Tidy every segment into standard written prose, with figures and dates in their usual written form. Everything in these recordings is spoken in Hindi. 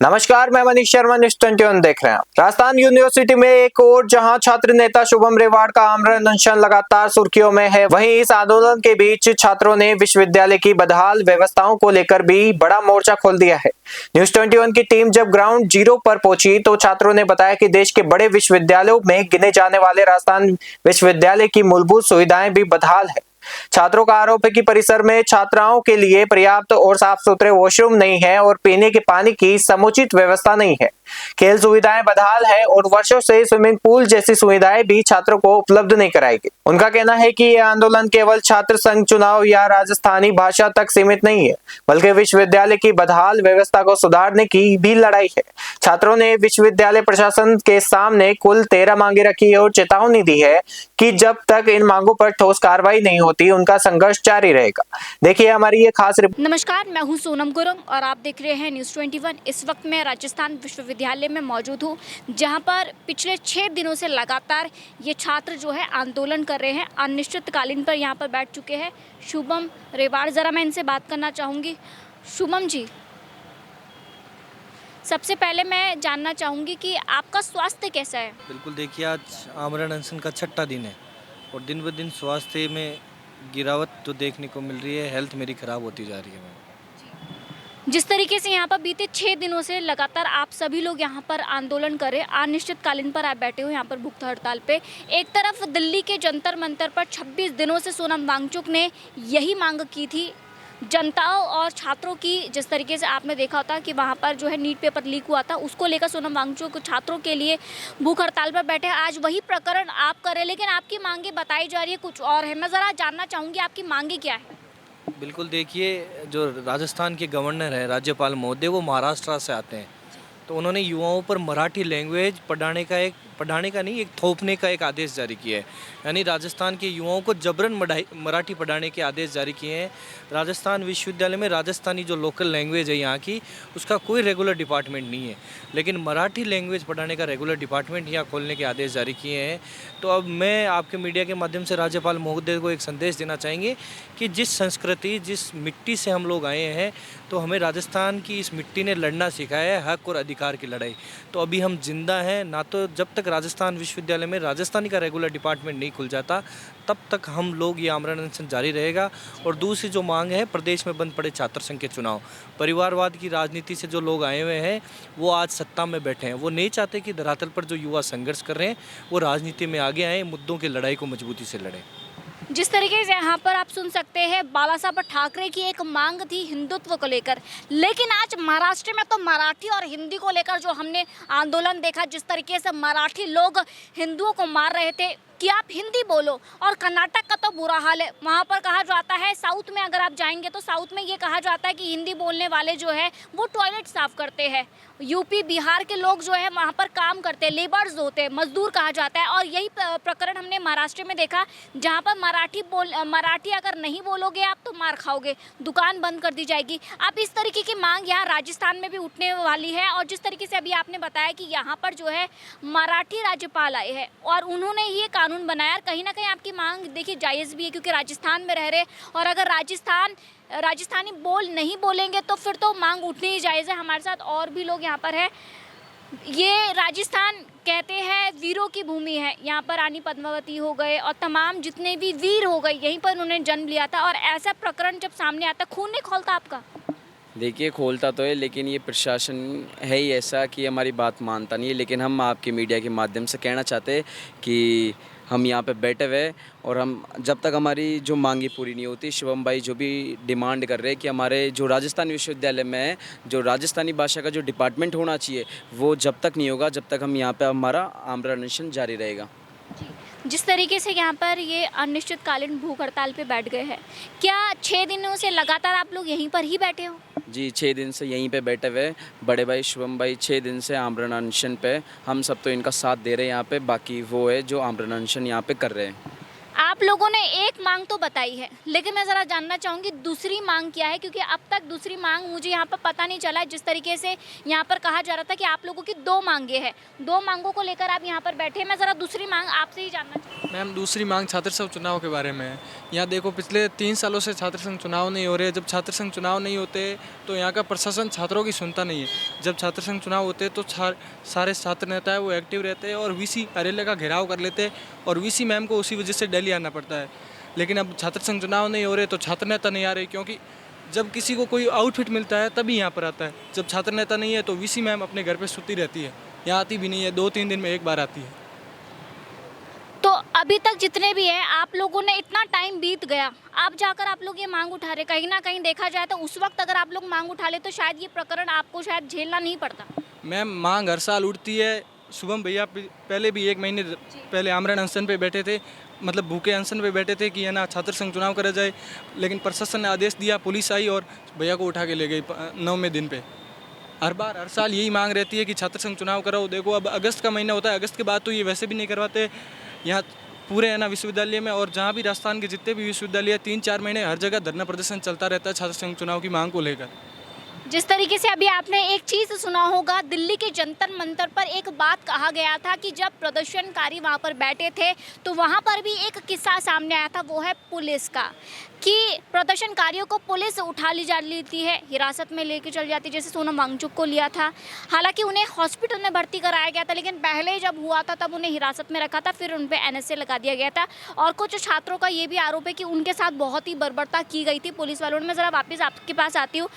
नमस्कार, मैं मनीष शर्मा, न्यूज़ 21 देख रहे हैं। राजस्थान यूनिवर्सिटी में एक और जहां छात्र नेता शुभम रेवाड़ का आमरण अनशन लगातार सुर्खियों में है, वहीं इस आंदोलन के बीच छात्रों ने विश्वविद्यालय की बदहाल व्यवस्थाओं को लेकर भी बड़ा मोर्चा खोल दिया है। न्यूज़ 21 की टीम जब ग्राउंड जीरो पर पहुंची तो छात्रों ने बताया कि देश के बड़े विश्वविद्यालयों में गिने जाने वाले राजस्थान विश्वविद्यालय की मूलभूत सुविधाएं भी बदहाल है। छात्रों का आरोप है कि परिसर में छात्राओं के लिए पर्याप्त और साफ सुथरे वॉशरूम नहीं है और पीने के पानी की समुचित व्यवस्था नहीं है। खेल सुविधाएं बदहाल है और वर्षों से स्विमिंग पूल जैसी सुविधाएं भी छात्रों को उपलब्ध नहीं कराई गई। उनका कहना है कि यह आंदोलन केवल छात्र संघ चुनाव या राजस्थानी भाषा तक सीमित नहीं है, बल्कि विश्वविद्यालय की बदहाल व्यवस्था को सुधारने की भी लड़ाई है। छात्रों ने विश्वविद्यालय प्रशासन के सामने कुल 13 मांगे रखी है और चेतावनी दी है कि जब तक इन मांगों पर ठोस कार्रवाई नहीं होती, उनका संघर्ष जारी रहेगा। देखिए हमारी ये खास रिपोर्ट। नमस्कार, मैं हूं सोनम गुरुंग और आप देख रहे हैं न्यूज़ 21। इस वक्त मैं राजस्थान विश्वविद्यालय में मौजूद हूं, जहां पर पिछले 6 दिनों से लगातार ये छात्र जो है आंदोलन कर रहे हैं। अनिश्चितकालीन पर यहां पर बैठ चुके हैं शुभम रेवाड़। ज़रा मैं इनसे बात करना चाहूँगी। शुभम जी, सबसे पहले मैं जानना चाहूँगी कि आपका स्वास्थ्य कैसा है? बिल्कुल, देखिए आज आमरण अनशन का छठा दिन है और दिन ब दिन स्वास्थ्य में गिरावट तो देखने को मिल रही है। हेल्थ मेरी ख़राब होती जा रही है मैम। जिस तरीके से यहाँ पर बीते 6 दिनों से लगातार आप सभी लोग यहाँ पर आंदोलन कर रहे हैं, अनिश्चितकालीन पर आप बैठे हो यहाँ पर भूख हड़ताल पे। एक तरफ दिल्ली के जंतर मंतर पर 26 दिनों से सोनम वांगचुक ने यही मांग की थी जनताओं और छात्रों की। जिस तरीके से आपने देखा होता कि वहाँ पर जो है नीट पेपर लीक हुआ था, उसको लेकर सोनम वांगचुक छात्रों के लिए भूख हड़ताल पर बैठे। आज वही प्रकरण आप कर रहे हैं, लेकिन आपकी मांगे बताई जा रही है कुछ और है। मैं ज़रा जानना चाहूँगी आपकी मांगे क्या है? बिल्कुल, देखिए जो राजस्थान के गवर्नर हैं राज्यपाल महोदय, वो महाराष्ट्र से आते हैं, तो उन्होंने युवाओं पर मराठी लैंग्वेज पढ़ाने का नहीं, एक थोपने का एक आदेश जारी किया है। यानी राजस्थान के युवाओं को जबरन मराठी पढ़ाने के आदेश जारी किए हैं। राजस्थान विश्वविद्यालय में राजस्थानी जो लोकल लैंग्वेज है यहाँ की, उसका कोई रेगुलर डिपार्टमेंट नहीं है, लेकिन मराठी लैंग्वेज पढ़ाने का रेगुलर डिपार्टमेंट यहाँ खोलने के आदेश जारी किए हैं। तो अब मैं आपके मीडिया के माध्यम से राज्यपाल महोदय को एक संदेश देना चाहेंगे कि जिस संस्कृति, जिस मिट्टी से हम लोग आए हैं, तो हमें राजस्थान की इस मिट्टी ने लड़ना सिखाया है, हक और अधिकार की लड़ाई। तो अभी हम जिंदा हैं ना, तो जब तक राजस्थान विश्वविद्यालय में राजस्थानी का रेगुलर डिपार्टमेंट नहीं खुल जाता, तब तक हम लोग ये आमरण अनशन जारी रहेगा। और दूसरी जो मांग है, प्रदेश में बंद पड़े छात्र संघ के चुनाव। परिवारवाद की राजनीति से जो लोग आए हुए हैं, वो आज सत्ता में बैठे हैं। वो नहीं चाहते कि धरातल पर जो युवा संघर्ष कर रहे हैं, वो राजनीति में आगे आए, मुद्दों की लड़ाई को मजबूती से लड़ें। जिस तरीके से यहाँ पर आप सुन सकते हैं, बाला साहब ठाकरे की एक मांग थी हिंदुत्व को लेकर, लेकिन आज महाराष्ट्र में तो मराठी और हिंदी को लेकर जो हमने आंदोलन देखा, जिस तरीके से मराठी लोग हिंदुओं को मार रहे थे कि आप हिंदी बोलो। और कर्नाटक का तो बुरा हाल है, वहाँ पर कहा जाता है, साउथ में अगर आप जाएंगे तो साउथ में ये कहा जाता है कि हिंदी बोलने वाले जो है वो टॉयलेट साफ करते हैं। यूपी बिहार के लोग जो है वहाँ पर काम करते हैं, लेबर्स होते हैं, मजदूर कहा जाता है। और यही प्रकरण हमने महाराष्ट्र में देखा, जहाँ पर मराठी अगर नहीं बोलोगे आप तो मार खाओगे, दुकान बंद कर दी जाएगी। आप इस तरीके की मांग यहाँ राजस्थान में भी उठने वाली है। और जिस तरीके से अभी आपने बताया कि यहाँ पर जो है मराठी राज्यपाल आए हैं और उन्होंने ये कानून बनाया, कहीं ना कहीं आपकी मांग देखिए जायज़ भी है, क्योंकि राजस्थान में रह रहे, और अगर राजस्थानी नहीं बोलेंगे तो फिर तो मांग उठनी ही जायज़ है। हमारे साथ और भी लोग यहाँ पर है। ये राजस्थान कहते हैं वीरों की भूमि है। यहाँ पर रानी पद्मावती हो गए और तमाम जितने भी वीर हो गए, यहीं पर उन्होंने जन्म लिया था। और ऐसा प्रकरण जब सामने आता, खून नहीं खोलता आपका? देखिए, खोलता तो है, लेकिन ये प्रशासन है ही ऐसा कि हमारी बात मानता नहीं है। लेकिन हम आपके मीडिया के माध्यम से कहना चाहते हैं कि हम यहाँ पे बैठे हुए और हम जब तक हमारी जो मांगी पूरी नहीं होती, शिवम भाई जो भी डिमांड कर रहे हैं कि हमारे जो राजस्थान विश्वविद्यालय में है, जो राजस्थानी भाषा का जो डिपार्टमेंट होना चाहिए, वो जब तक नहीं होगा, जब तक हम यहाँ पे हमारा आमरण अनशन जारी रहेगा। जिस तरीके से यहाँ पर ये अनिश्चितकालीन भूख हड़ताल पे बैठ गए हैं, क्या 6 दिनों से लगातार आप लोग यहीं पर ही बैठे हो? जी, 6 दिन से यहीं पे बैठे हुए। बड़े भाई शुभम भाई 6 दिन से आमरण अनशन पे, हम सब तो इनका साथ दे रहे हैं यहाँ पे, बाकी वो है जो आमरण अनशन यहाँ पे कर रहे हैं। आप लोगों ने एक मांग तो बताई है, लेकिन मैं ज़रा जानना चाहूँगी दूसरी मांग क्या है, क्योंकि अब तक दूसरी मांग मुझे यहाँ पर पता नहीं चला है। जिस तरीके से यहाँ पर कहा जा रहा था कि आप लोगों की 2 मांगे हैं, 2 मांगों को लेकर आप यहाँ पर बैठे हैं। मैं ज़रा दूसरी मांग आपसे ही जानना चाहूँगी। मैम, दूसरी मांग छात्र संघ चुनाव के बारे में है। यहाँ देखो, पिछले 3 सालों से छात्र संघ चुनाव नहीं हो रहे। जब छात्र संघ चुनाव नहीं होते तो यहाँ का प्रशासन छात्रों की सुनता नहीं है। जब छात्र संघ चुनाव होते तो सारे छात्र नेता है वो एक्टिव रहते हैं और वीसी कार्यालय का घेराव कर लेते हैं और वीसी मैम को उसी वजह से दिल्ली आना पड़ता है। लेकिन अब छात्र संघ चुनाव नहीं हो रहे तो छात्र नेता नहीं आ रहे, क्योंकि जब किसी को कोई आउटफिट मिलता है तभी यहाँ पर आता है। जब छात्र नेता नहीं है तो वीसी मैम अपने घर पे सुती रहती है, यहाँ आती भी नहीं है, 2-3 दिन में एक बार आती है। तो अभी तक जितने भी हैं, आप लोगों ने इतना टाइम बीत गया, आप जाकर आप लोग ये मांग उठा रहे। कहीं ना कहीं देखा जाए तो उस वक्त अगर आप लोग मांग उठा ले तो शायद ये प्रकरण आपको शायद झेलना नहीं पड़ता। मैम, मांग हर साल उठती है। शुभम भैया पहले भी 1 महीने पहले आमरण अनशन पे बैठे थे, मतलब भूखे अनशन पे बैठे थे कि है ना छात्र संघ चुनाव करा जाए, लेकिन प्रशासन ने आदेश दिया, पुलिस आई और भैया को उठा के ले गई 9वें दिन पे। हर साल यही मांग रहती है कि छात्र संघ चुनाव कराओ। देखो, अब अगस्त का महीना होता है, अगस्त के बाद तो ये वैसे भी नहीं करवाते यहाँ पूरे है ना विश्वविद्यालय में, और जहाँ भी राजस्थान के जितने भी विश्वविद्यालय 3-4 महीने हर जगह धरना प्रदर्शन चलता रहता है छात्र संघ चुनाव की मांग को लेकर। जिस तरीके से अभी आपने एक चीज़ सुना होगा, दिल्ली के जंतर मंतर पर एक बात कहा गया था कि जब प्रदर्शनकारी वहां पर बैठे थे तो वहां पर भी एक किस्सा सामने आया था, वो है पुलिस का, कि प्रदर्शनकारियों को पुलिस उठा ली जा लेती है, हिरासत में लेके चल जाती है, जैसे सोनम वांगचुक को लिया था। हालांकि उन्हें हॉस्पिटल में भर्ती कराया गया था, लेकिन पहले जब हुआ था तब उन्हें हिरासत में रखा था, फिर उन पर NSA लगा दिया गया था। और कुछ छात्रों का ये भी आरोप है कि उनके साथ बहुत ही बर्बरता की गई थी पुलिस वालों ने। मैं ज़रा वापस आपके पास आती हूँ।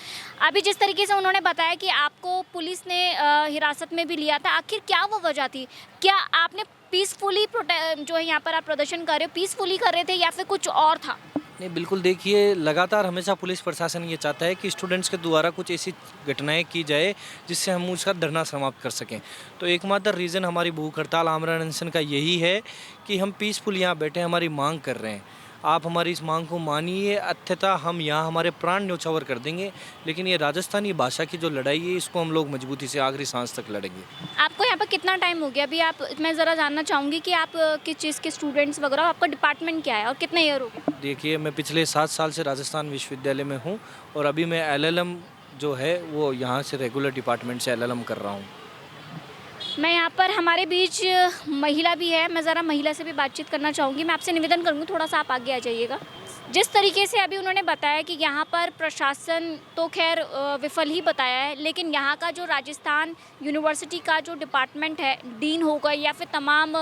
अभी जिस तरीके से उन्होंने बताया कि आपको पुलिस ने हिरासत में भी लिया था, आखिर क्या वो वजह थी? क्या आपने पीसफुली जो है यहाँ पर आप प्रदर्शन कर रहे हो, पीसफुली कर रहे थे या फिर कुछ और था? नहीं, बिल्कुल देखिए, लगातार हमेशा पुलिस प्रशासन ये चाहता है कि स्टूडेंट्स के द्वारा कुछ ऐसी घटनाएं की जाए जिससे हम उसका धरना समाप्त कर सकें। तो एकमात्र रीज़न हमारी भूख हड़ताल आमरण अनशन का यही है कि हम पीसफुल यहाँ बैठे हमारी मांग कर रहे हैं। आप हमारी इस मांग को मानिए, अन्यथा हम यहाँ हमारे प्राण न्यौछावर कर देंगे। लेकिन ये राजस्थानी भाषा की जो लड़ाई है, इसको हम लोग मजबूती से आखिरी सांस तक लड़ेंगे। आपको यहाँ पर कितना टाइम हो गया अभी? मैं ज़रा जानना चाहूँगी कि आप किस चीज़ के स्टूडेंट्स वगैरह, आपका डिपार्टमेंट क्या है और कितने ईयर हो गए? देखिए, मैं पिछले 7 साल से राजस्थान विश्वविद्यालय में हूँ और अभी मैं LLM जो है वो यहाँ से रेगुलर डिपार्टमेंट से LLM कर रहा हूँ। मैं यहाँ पर हमारे बीच महिला भी है, मैं ज़रा महिला से भी बातचीत करना चाहूँगी। मैं आपसे निवेदन करूँगी थोड़ा सा आप आगे आ जाइएगा। जिस तरीके से अभी उन्होंने बताया कि यहाँ पर प्रशासन तो खैर विफल ही बताया है, लेकिन यहाँ का जो राजस्थान यूनिवर्सिटी का जो डिपार्टमेंट है, डीन हो गए या फिर तमाम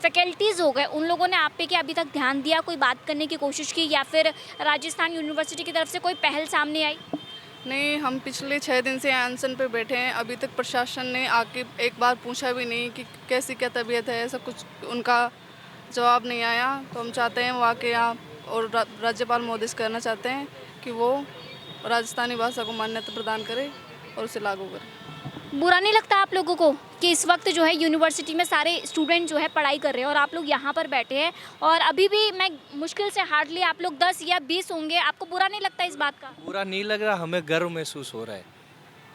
फैकल्टीज़ हो गए, उन लोगों ने आप पे क्या अभी तक ध्यान दिया, कोई बात करने की कोशिश की, या फिर राजस्थान यूनिवर्सिटी की तरफ से कोई पहल सामने आई? नहीं, हम पिछले 6 दिन से अनशन पे बैठे हैं। अभी तक प्रशासन ने आके एक बार पूछा भी नहीं कि कैसी क्या तबीयत है, ऐसा कुछ उनका जवाब नहीं आया। तो हम चाहते हैं वो आके यहाँ, और राज्यपाल महोदय से कहना चाहते हैं कि वो राजस्थानी भाषा को मान्यता प्रदान करे और उसे लागू करे। बुरा नहीं लगता आप लोगों को कि इस वक्त जो है यूनिवर्सिटी में सारे स्टूडेंट जो है पढ़ाई कर रहे हैं और आप लोग यहाँ पर बैठे हैं, और अभी भी मैं मुश्किल से हार्डली आप लोग 10 या 20 होंगे, आपको बुरा नहीं लगता इस बात का? बुरा नहीं लग रहा, हमें गर्व महसूस हो रहा है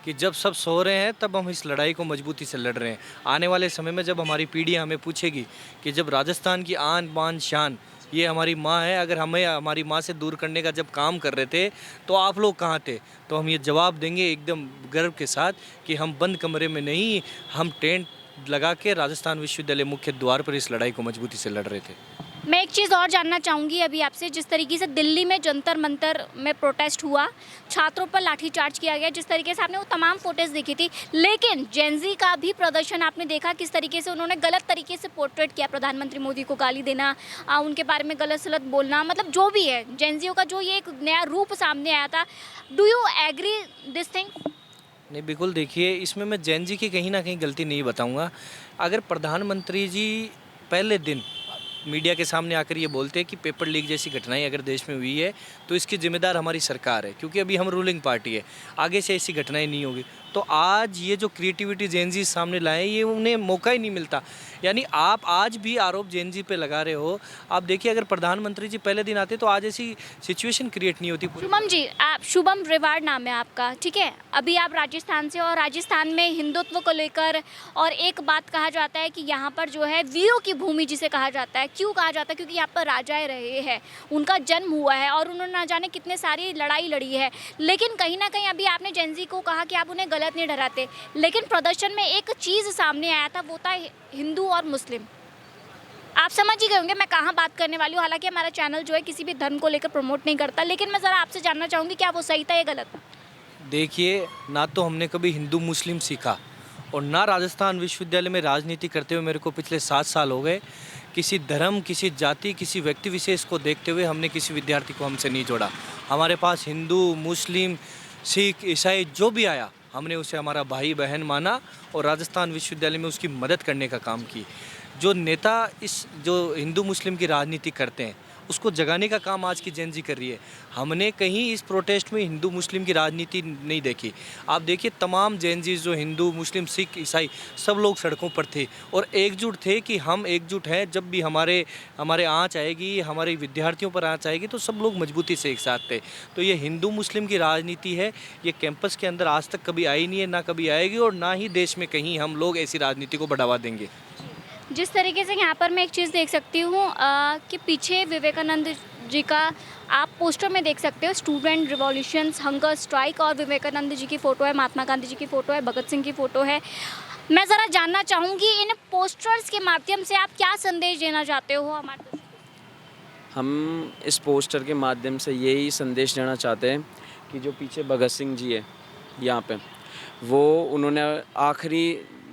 कि जब सब सो रहे हैं तब हम इस लड़ाई को मजबूती से लड़ रहे हैं। आने वाले समय में जब हमारी पीढ़ियाँ हमें पूछेगी कि जब राजस्थान की आन बान शान ये हमारी माँ है, अगर हमें हमारी माँ से दूर करने का जब काम कर रहे थे तो आप लोग कहाँ थे, तो हम ये जवाब देंगे एकदम गर्व के साथ कि हम बंद कमरे में नहीं, हम टेंट लगा के राजस्थान विश्वविद्यालय मुख्य द्वार पर इस लड़ाई को मजबूती से लड़ रहे थे। मैं एक चीज़ और जानना चाहूँगी अभी आपसे, जिस तरीके से दिल्ली में जंतर मंतर में प्रोटेस्ट हुआ, छात्रों पर लाठीचार्ज किया गया, जिस तरीके से आपने वो तमाम फोटेज देखी थी, लेकिन जेनजी का भी प्रदर्शन आपने देखा, किस तरीके से उन्होंने गलत तरीके से पोर्ट्रेट किया, प्रधानमंत्री मोदी को गाली देना, उनके बारे में गलत सलत बोलना, मतलब जो भी है जेनजियों का जो ये एक नया रूप सामने आया था। Do you agree this thing? नहीं, बिल्कुल देखिए, इसमें मैं जैन जी की कहीं ना कहीं गलती नहीं बताऊंगा। अगर प्रधानमंत्री जी पहले दिन मीडिया के सामने आकर ये बोलते हैं कि पेपर लीक जैसी घटनाएं अगर देश में हुई है तो इसकी जिम्मेदार हमारी सरकार है, क्योंकि अभी हम रूलिंग पार्टी है, आगे से ऐसी घटनाएं नहीं होगी। तो आज ये जो क्रिएटिविटी जेनजी सामने लाए ये उन्हें मौका ही नहीं मिलता। यानी आप आज भी आरोप जेनजी पे लगा रहे हो। आप देखिए अगर प्रधानमंत्री जी पहले दिन आते तो आज ऐसी सिचुएशन क्रिएट नहीं होती। शुभम जी, आप शुभम रिवाड़ नाम है आपका, ठीक है। अभी आप राजस्थान से, और राजस्थान में हिंदुत्व को लेकर और एक बात कहा जाता है कि यहाँ पर जो है वीरों की भूमि जिसे कहा जाता है। क्यों कहा जाता है? क्योंकि यहाँ पर राजाएं रहे हैं, उनका जन्म हुआ है और उन्होंने ना जाने कितने सारी लड़ाई लड़ी है। लेकिन कहीं ना कहीं अभी आपने जेनजी को कहा कि आप उन्हें गलत नहीं ठहराते, लेकिन प्रदर्शन में एक चीज़ सामने आया था, वो था हिंदू और मुस्लिम। आप समझ ही गए होंगे मैं कहाँ बात करने वाली हूँ। हालांकि हमारा चैनल जो है किसी भी धर्म को लेकर प्रमोट नहीं करता, लेकिन मैं ज़रा आपसे जानना चाहूँगी क्या वो सही था या गलत था? देखिए, ना तो हमने कभी हिंदू मुस्लिम सीखा और ना राजस्थान विश्वविद्यालय में राजनीति करते हुए मेरे को पिछले 7 साल हो गए किसी धर्म, किसी जाति, किसी व्यक्ति विशेष को देखते हुए हमने किसी विद्यार्थी को हमसे नहीं जोड़ा। हमारे पास हिंदू, मुस्लिम, सिख, ईसाई जो भी आया हमने उसे हमारा भाई बहन माना और राजस्थान विश्वविद्यालय में उसकी मदद करने का काम की। जो नेता इस जो हिंदू मुस्लिम की राजनीति करते हैं उसको जगाने का काम आज की जेनजी कर रही है। हमने कहीं इस प्रोटेस्ट में हिंदू मुस्लिम की राजनीति नहीं देखी। आप देखिए तमाम जेनजी जो हिंदू, मुस्लिम, सिख, ईसाई सब लोग सड़कों पर थे और एकजुट थे कि हम एकजुट हैं। जब भी हमारे आँच आएगी, हमारे विद्यार्थियों पर आँच आएगी तो सब लोग मजबूती से एक साथ थे। तो ये हिंदू मुस्लिम की राजनीति है, ये कैंपस के अंदर आज तक कभी आई नहीं है, ना कभी आएगी और ना ही देश में कहीं हम लोग ऐसी राजनीति को बढ़ावा देंगे। जिस तरीके से यहाँ पर मैं एक चीज़ देख सकती हूँ कि पीछे विवेकानंद जी का आप पोस्टर में देख सकते हो, स्टूडेंट रिवॉल्यूशंस, हंगर स्ट्राइक, और विवेकानंद जी की फ़ोटो है, महात्मा गांधी जी की फ़ोटो है, भगत सिंह की फ़ोटो है। मैं ज़रा जानना चाहूँगी इन पोस्टर्स के माध्यम से आप क्या संदेश देना चाहते हो हमारे दोस्तों? हम इस पोस्टर के माध्यम से यही संदेश देना चाहते हैं कि जो पीछे भगत सिंह जी है यहाँ पे, वो उन्होंने आखिरी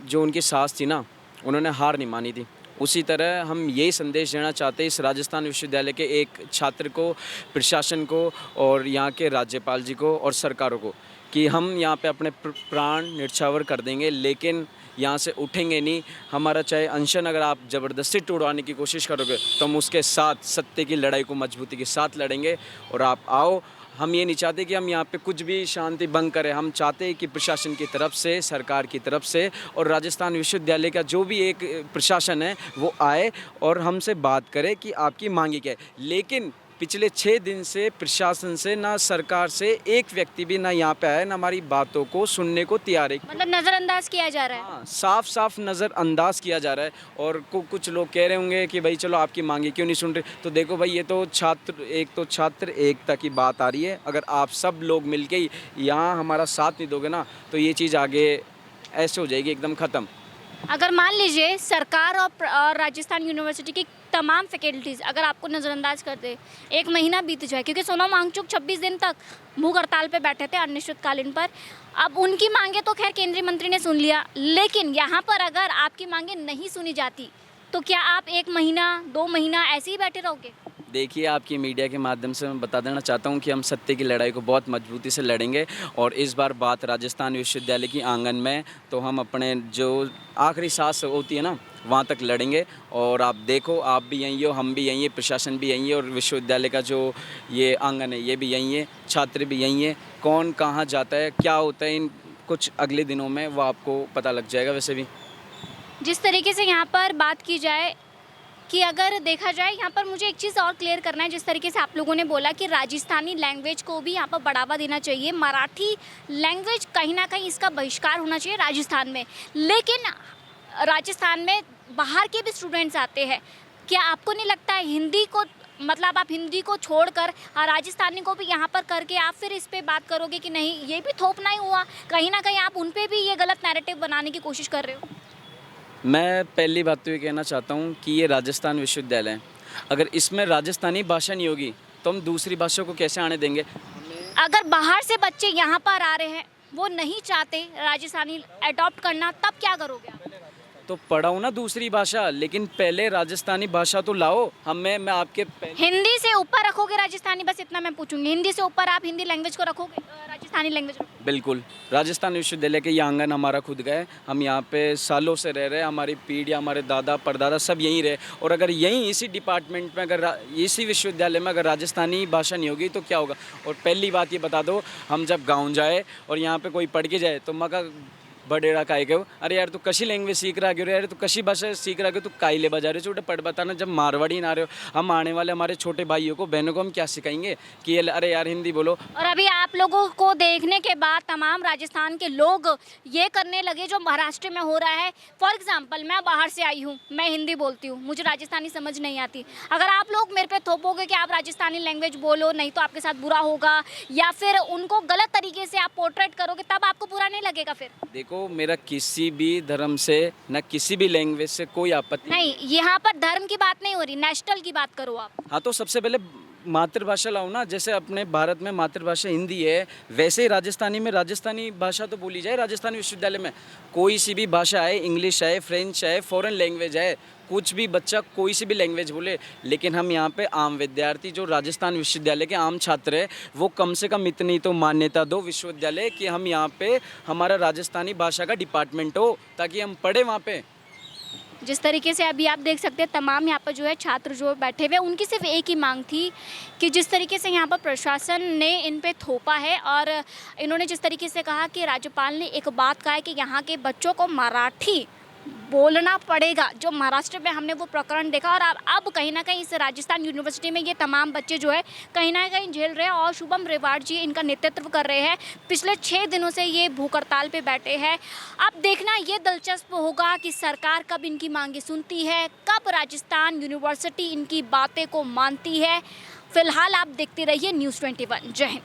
जो उनकी सांस थी ना, उन्होंने हार नहीं मानी थी। उसी तरह हम यही संदेश देना चाहते हैं इस राजस्थान विश्वविद्यालय के एक छात्र को, प्रशासन को और यहाँ के राज्यपाल जी को और सरकारों को कि हम यहाँ पे अपने प्राण न्यौछावर कर देंगे, लेकिन यहाँ से उठेंगे नहीं। हमारा चाहे अनशन अगर आप ज़बरदस्ती तोड़वाने की कोशिश करोगे तो हम उसके साथ सत्य की लड़ाई को मजबूती के साथ लड़ेंगे। और आप आओ, हम ये नहीं चाहते कि हम यहाँ पे कुछ भी शांति भंग करें। हम चाहते हैं कि प्रशासन की तरफ से, सरकार की तरफ से और राजस्थान विश्वविद्यालय का जो भी एक प्रशासन है वो आए और हमसे बात करे कि आपकी मांगी क्या है। लेकिन पिछले 6 दिन से प्रशासन से, ना सरकार से एक व्यक्ति भी ना यहाँ पे आया, ना हमारी बातों को सुनने को तैयार है। मतलब नज़रअंदाज किया जा रहा है। हाँ, साफ साफ नज़रअंदाज किया जा रहा है। और कुछ लोग कह रहे होंगे कि भाई चलो आपकी मांगी क्यों नहीं सुन रहे। तो देखो भाई, ये तो छात्र एकता की बात आ रही है। अगर आप सब लोग मिलके ही यहाँ हमारा साथ नहीं दोगे ना, तो ये चीज़ आगे ऐसे हो जाएगी एकदम ख़त्म। अगर मान लीजिए सरकार और राजस्थान यूनिवर्सिटी की तमाम फैकल्टीज़ अगर आपको नज़रअंदाज कर दे, 1 महीना बीत जाए, क्योंकि सोनम वांगचुक 26 दिन तक भूख हड़ताल पे बैठे थे अनिश्चितकालीन पर। अब उनकी मांगे तो खैर केंद्रीय मंत्री ने सुन लिया, लेकिन यहाँ पर अगर आपकी मांगे नहीं सुनी जाती तो क्या आप 1 महीना 2 महीना ऐसे ही बैठे रहोगे? देखिए, आपकी मीडिया के माध्यम से मैं बता देना चाहता हूँ कि हम सत्य की लड़ाई को बहुत मजबूती से लड़ेंगे। और इस बार बात राजस्थान विश्वविद्यालय की आंगन में, तो हम अपने जो आखिरी सांस होती है ना, वहाँ तक लड़ेंगे। और आप देखो, आप भी यहीं हो, हम भी यहीं हैं, प्रशासन भी यहीं है और विश्वविद्यालय का जो ये आंगन है ये भी यहीं है, छात्र भी यहीं है। कौन कहाँ जाता है, क्या होता है, इन कुछ अगले दिनों में वो आपको पता लग जाएगा। वैसे भी जिस तरीके से यहाँ पर बात की जाए कि अगर देखा जाए, यहाँ पर मुझे एक चीज़ और क्लियर करना है। जिस तरीके से आप लोगों ने बोला कि राजस्थानी लैंग्वेज को भी यहाँ पर बढ़ावा देना चाहिए, मराठी लैंग्वेज कहीं ना कहीं इसका बहिष्कार होना चाहिए राजस्थान में, लेकिन राजस्थान में बाहर के भी स्टूडेंट्स आते हैं। क्या आपको नहीं लगता है हिंदी को, मतलब आप हिंदी को छोड़कर राजस्थानी को भी यहाँ पर करके आप फिर इस पर बात करोगे कि नहीं, ये भी थोपना ही हुआ, कहीं ना कहीं आप उन पर भी ये गलत नैरेटिव बनाने की कोशिश कर रहे हो? मैं पहली बात तो ये कहना चाहता हूँ कि ये राजस्थान विश्वविद्यालय है, अगर इसमें राजस्थानी भाषा नहीं होगी तो हम दूसरी भाषा को कैसे आने देंगे। अगर बाहर से बच्चे यहाँ पर आ रहे हैं, वो नहीं चाहते राजस्थानी अडॉप्ट करना, तब क्या करोगे आप? तो पढ़ाओ ना दूसरी भाषा, लेकिन पहले राजस्थानी भाषा तो लाओ। मैं आपके हिंदी से ऊपर रखोगे राजस्थानी? बस इतना मैं पूछूंगी, हिंदी से ऊपर आप हिंदी लैंग्वेज को रखोगे राजस्थानी? राजस्थानी लैंग्वेज? बिल्कुल, राजस्थान विश्वविद्यालय के ये आंगन हमारा खुद का है। हम यहाँ पे सालों से रह रहे हैं, हमारी पीढ़ियाँ, हमारे दादा परदादा सब यहीं रहे। और अगर यहीं इसी डिपार्टमेंट में इसी विश्वविद्यालय में अगर राजस्थानी भाषा नहीं होगी तो क्या होगा। और पहली बात ये बता दो, हम जब गाँव जाए और यहाँ पे कोई पढ़ के जाए तो मका बडेड़ा काय के अरे यार तू कशी लैंग्वेज सीख रहा है, यार तू कशी भाषा सीख रहा है, तू काइले बजा रहे हो, छोटे पढ़ बताना। जब मारवाड़ी ना रहे हो, हम आने वाले हमारे छोटे भाइयों को बहनों को हम क्या सिखाएंगे कि अरे यार हिंदी बोलो। और अभी आप लोगों को देखने के बाद तमाम राजस्थान के लोग ये करने लगे जो महाराष्ट्र में हो रहा है। फॉर एग्जांपल मैं बाहर से आई हूँ, मैं हिंदी बोलती हूँ, मुझे राजस्थानी समझ नहीं आती। अगर आप लोग मेरे पे थोपोगे कि आप राजस्थानी लैंग्वेज बोलो नहीं तो आपके साथ बुरा होगा, या फिर उनको गलत तरीके से आप पोर्ट्रेट करोगे, तब आपको बुरा नहीं लगेगा? फिर देखो, मेरा किसी भी धर्म से न किसी भी लैंग्वेज से कोई आपत्ति नहीं। यहाँ पर धर्म की बात नहीं हो रही, नेशनल की बात करो आप। हाँ, तो सबसे पहले मातृभाषा लाओ ना। जैसे अपने भारत में मातृभाषा हिंदी है, वैसे ही राजस्थानी में राजस्थानी भाषा तो बोली जाए। राजस्थानी विश्वविद्यालय में कोई सी भी भाषा है, इंग्लिश है, फ्रेंच है, फॉरेन लैंग्वेज है, कुछ भी बच्चा कोई सी भी लैंग्वेज बोले। लेकिन हम यहाँ पे आम विद्यार्थी जो राजस्थान विश्वविद्यालय के आम छात्र हैं, वो कम से कम इतनी तो मान्यता दो विश्वविद्यालय कि हम यहाँ पे हमारा राजस्थानी भाषा का डिपार्टमेंट हो, ताकि हम पढ़े वहाँ पे। जिस तरीके से अभी आप देख सकते हैं तमाम यहाँ पर जो है छात्र जो बैठे हुए, उनकी सिर्फ एक ही मांग थी कि जिस तरीके से यहाँ पर प्रशासन ने इन पे थोपा है, और इन्होंने जिस तरीके से कहा कि राज्यपाल ने एक बात कहा है कि यहाँ के बच्चों को मराठी बोलना पड़ेगा। जो महाराष्ट्र में हमने वो प्रकरण देखा, और अब कहीं ना कहीं इस राजस्थान यूनिवर्सिटी में ये तमाम बच्चे जो है कहीं ना कहीं झेल रहे हैं, और शुभम रेवाड़ जी इनका नेतृत्व कर रहे हैं। पिछले 6 दिनों से ये भूख हड़ताल पे बैठे हैं। अब देखना ये दिलचस्प होगा कि सरकार कब इनकी मांगे सुनती है, कब राजस्थान यूनिवर्सिटी इनकी बातें को मानती है। फिलहाल आप देखते रहिए न्यूज़ 21। जय हिंद।